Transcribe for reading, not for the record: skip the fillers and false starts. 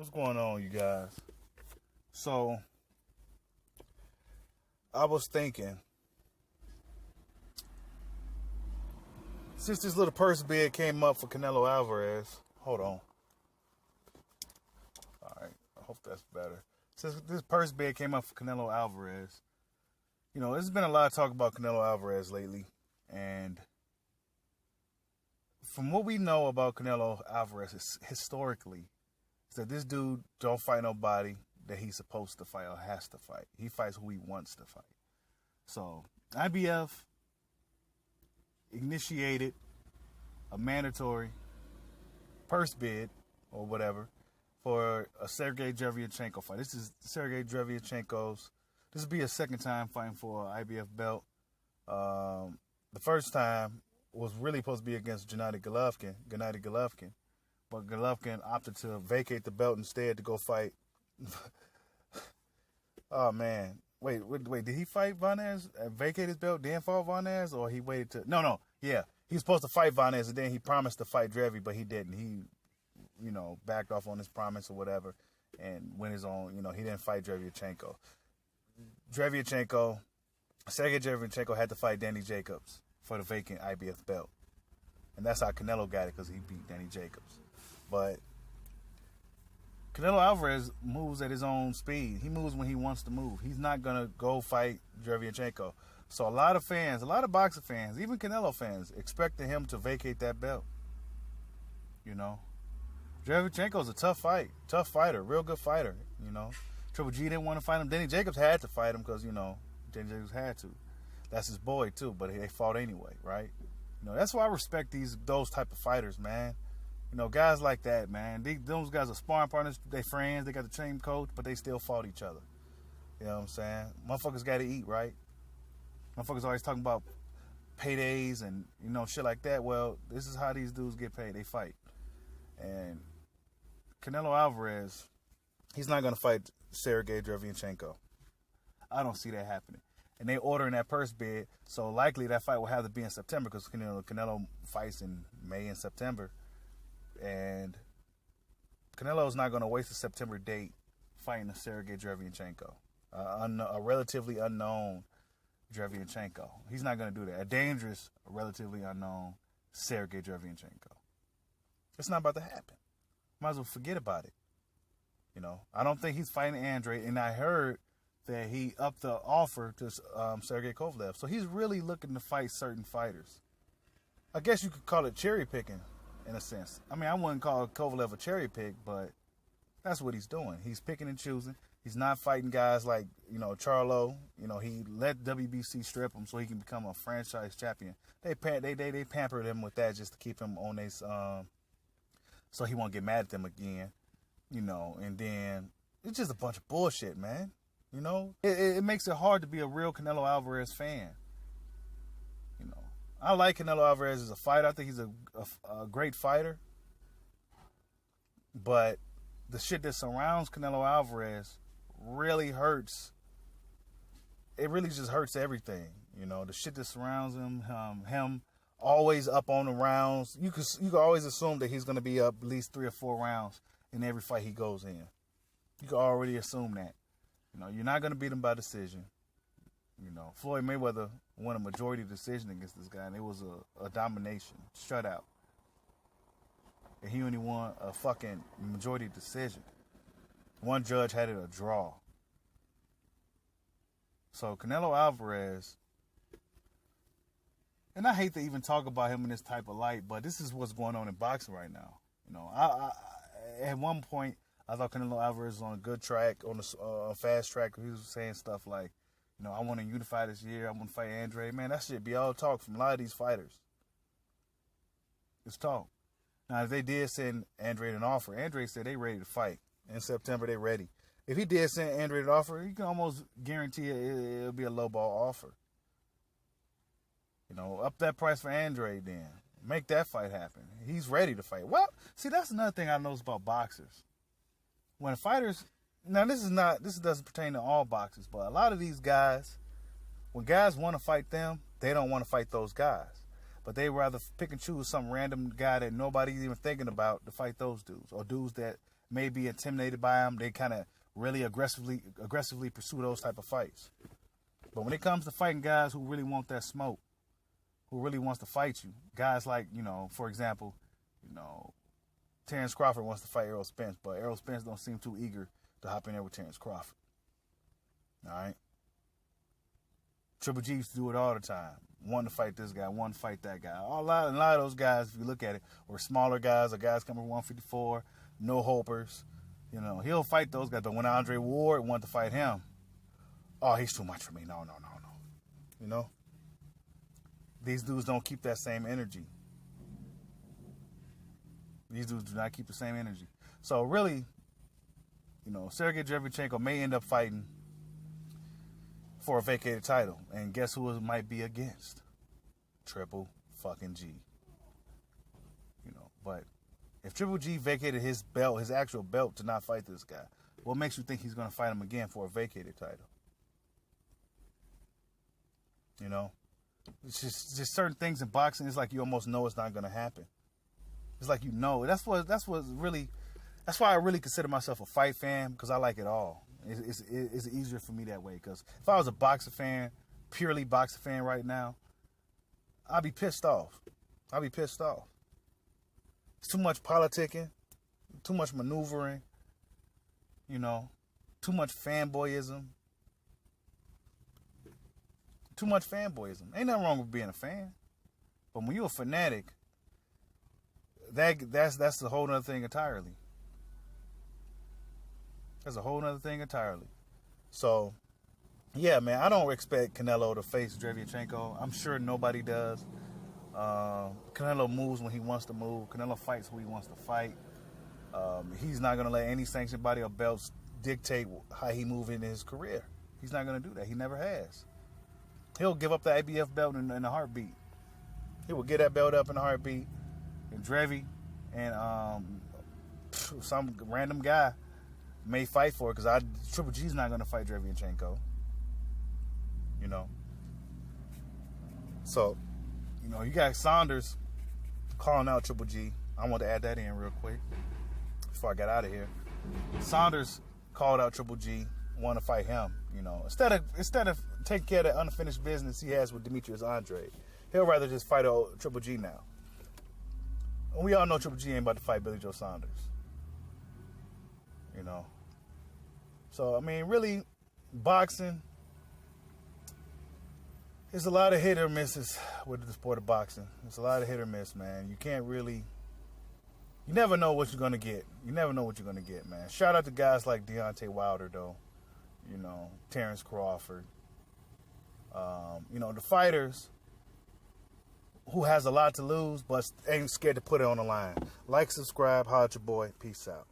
What's going on, you guys? So, I was thinking, since this little purse bid came up for Canelo Alvarez, hold on. Alright, I hope that's better. Since this purse bid came up for Canelo Alvarez, there's been a lot of talk about Canelo Alvarez lately. And from what we know about Canelo Alvarez historically, is that this dude don't fight nobody that he's supposed to fight or has to fight. He fights who he wants to fight. So, IBF initiated a mandatory purse bid or whatever for a Sergey Derevyanchenko fight. This is Sergey Derevyanchenko's. This will be his second time fighting for an IBF belt. The first time was really supposed to be against Gennady Golovkin. But Golovkin opted to vacate the belt instead to go fight. Oh, man. Wait. Did he fight Vanez? Vacate his belt, then fought Vanez? Or he waited to... No. Yeah. He was supposed to fight Vanez, and then he promised to fight Drevy, but he didn't. He, backed off on his promise or whatever and went his own... he didn't fight Derevyanchenko. Sergey Derevyanchenko had to fight Danny Jacobs for the vacant IBF belt. And that's how Canelo got it, because he beat Danny Jacobs. But Canelo Alvarez moves at his own speed. He moves when he wants to move. He's not going to go fight Derevyanchenko. So a lot of boxing fans, even Canelo fans, expected him to vacate that belt. Derevyanchenko's a tough fighter, real good fighter, Triple G didn't want to fight him. Danny Jacobs had to fight him because, Danny Jacobs had to. That's his boy, too, but they fought anyway, right? That's why I respect those type of fighters, man. Guys like that, man. Those guys are sparring partners. They friends. They got the same coach, but they still fought each other. You know what I'm saying? Motherfuckers got to eat, right? Motherfuckers always talking about paydays and, shit like that. Well, this is how these dudes get paid. They fight. And Canelo Alvarez, he's not going to fight Sergey Derevyanchenko. I don't see that happening. And they ordering that purse bid, so likely that fight will have to be in September because Canelo fights in May and September. And Canelo's not going to waste a September date fighting a Sergey Derevyanchenko, a relatively unknown Derevyanchenko. He's not going to do that. A dangerous, relatively unknown Sergey Derevyanchenko. It's not about to happen. Might as well forget about it. I don't think he's fighting Andre, and I heard that he upped the offer to Sergey Kovalev. So he's really looking to fight certain fighters. I guess you could call it cherry picking in a sense. I mean, I wouldn't call Kovalev a cherry pick, but that's what he's doing. He's picking and choosing. He's not fighting guys like, Charlo. He let WBC strip him so he can become a franchise champion. They pampered him with that just to keep him on this, so he won't get mad at them again, and then it's just a bunch of bullshit, man. It makes it hard to be a real Canelo Alvarez fan. I like Canelo Alvarez as a fighter. I think he's a great fighter. But the shit that surrounds Canelo Alvarez really hurts. It really just hurts everything. The shit that surrounds him always up on the rounds. You can always assume that he's going to be up at least 3 or 4 rounds in every fight he goes in. You can already assume that. You're not going to beat him by decision. Floyd Mayweather won a majority decision against this guy, and it was a domination, shutout. And he only won a fucking majority decision. One judge had it a draw. So Canelo Alvarez, and I hate to even talk about him in this type of light, but this is what's going on in boxing right now. I at one point, I thought Canelo Alvarez was on a good track, on a fast track. He was saying stuff like, I want to unify this year. I want to fight Andre. Man, that shit be all talk from a lot of these fighters. It's talk. Now, if they did send Andre an offer, Andre said they ready to fight. In September, they ready. If he did send Andre an offer, you can almost guarantee it'll be a low ball offer. Up that price for Andre then. Make that fight happen. He's ready to fight. Well, see, that's another thing I notice about boxers. When fighters, now this doesn't pertain to all boxers, but a lot of these guys, when guys want to fight them, they don't want to fight those guys. But they rather pick and choose some random guy that nobody's even thinking about to fight those dudes, or dudes that may be intimidated by him. They kind of really aggressively pursue those type of fights. But when it comes to fighting guys who really want that smoke, who really wants to fight you, guys like, for example, Terrence Crawford wants to fight Errol Spence, but Errol Spence don't seem too eager to hop in there with Terrence Crawford. All right? Triple G used to do it all the time. Wanted to fight this guy, wanted to fight that guy. A lot of those guys, if you look at it, were smaller guys, or guys coming from 154, no hopers. He'll fight those guys. But when Andre Ward wanted to fight him, oh, he's too much for me. No. These dudes don't keep that same energy. These dudes do not keep the same energy. So really, Sergey Derevyanchenko may end up fighting for a vacated title. And guess who it might be against? Triple fucking G. But if Triple G vacated his belt, his actual belt, to not fight this guy, what makes you think he's going to fight him again for a vacated title? It's just certain things in boxing. It's like you almost know it's not going to happen. It's like That's why I really consider myself a fight fan, because I like it all. It's easier for me that way. Because if I was a boxer fan, purely boxer fan right now, I'd be pissed off. It's too much politicking, too much maneuvering, too much fanboyism. Ain't nothing wrong with being a fan. But when you're a fanatic, that's a whole other thing entirely. So, yeah, man, I don't expect Canelo to face Derevyanchenko. I'm sure nobody does. Canelo moves when he wants to move. Canelo fights who he wants to fight. He's not going to let any sanctioned body or belts dictate how he moves in his career. He's not going to do that. He never has. He'll give up the IBF belt in a heartbeat. He will get that belt up in a heartbeat. And Drevy and some random guy may fight for it, because Triple G's not going to fight Derevyanchenko. So, you got Saunders calling out Triple G. I want to add that in real quick before I got out of here. Saunders called out Triple G, want to fight him. Instead of taking care of the unfinished business he has with Demetrius Andrade, he'll rather just fight Triple G now. And we all know Triple G ain't about to fight Billy Joe Saunders. So, really, boxing, there's a lot of hit or misses with the sport of boxing. There's a lot of hit or miss, man. You never know what you're going to get. Man. Shout out to guys like Deontay Wilder, though. Terrence Crawford. The fighters who has a lot to lose but ain't scared to put it on the line. Like, subscribe, holler at your boy. Peace out.